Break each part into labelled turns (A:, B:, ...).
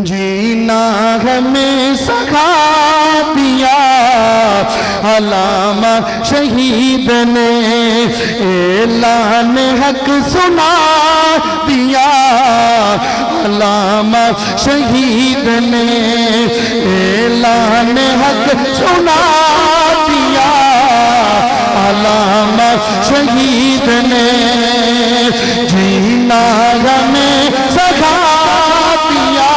A: جینا ہمیں سکھا دیا علامہ شہید نے، اعلان حق سنا دیا علامہ شہید نے، اعلان حق سنا دیا علامہ شہید نے، جینا ہمیں سکھا دیا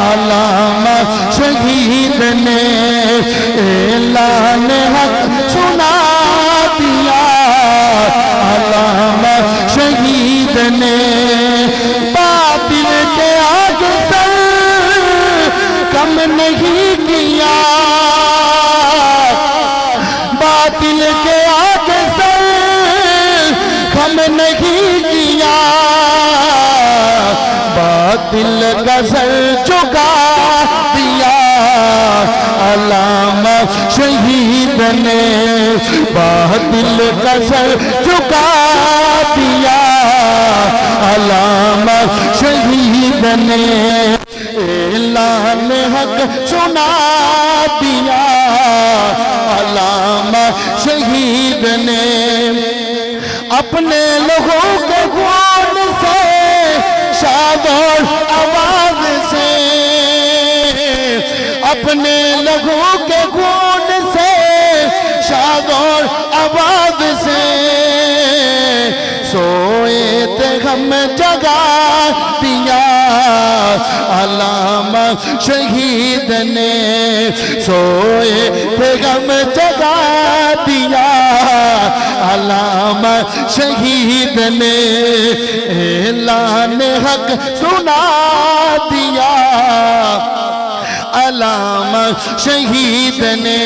A: علامہ شہید نے، اعلان حق سنا دیا علامہ شہید نے، باطل کے آگے سر کم نہیں کیا، باطل کے آگے سر کم نہیں کیا، باطل کا سر جھکا دیا علامہ شہید نے، باطل کا سر جھکا دیا علامہ شہید نے، اعلان حق سنا دیا علامہ شہید نے، اپنے لوگوں کے خون سے شاد اور آواز سے، اپنے لوگوں کے خون سے شاد اور آواز سے، سوئے تھے ہم جگا دیا علامہ شہید نے، سوئے تھے ہم جگا دیا علامہ شہید نے، اعلان حق سنا دیا علامہ شہید نے۔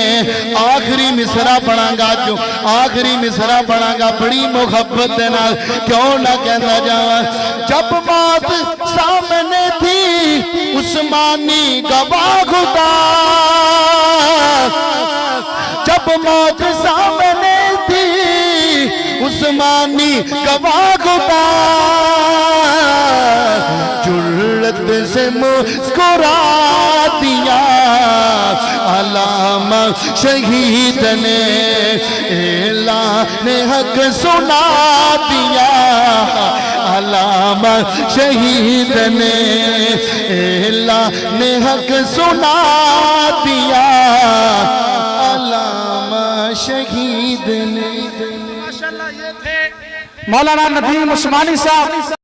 A: آخری مصرع پڑھاں گا، جو آخری مصرع پڑھاں گا بڑی محبت دینا، کیوں نہ کہنا جاواں، جب موت سامنے تھی عثمانی گواہ خدا، جب موت سامنے تھی عثمانی گواہ خدا، جرت سے مسکرا دیا علامہ شہید نے، اعلان حق سنا دیا علامہ شہید نے، اعلان حق سنا دیا علامہ شہید نے۔
B: مولانا ندیم عثمانی صاحب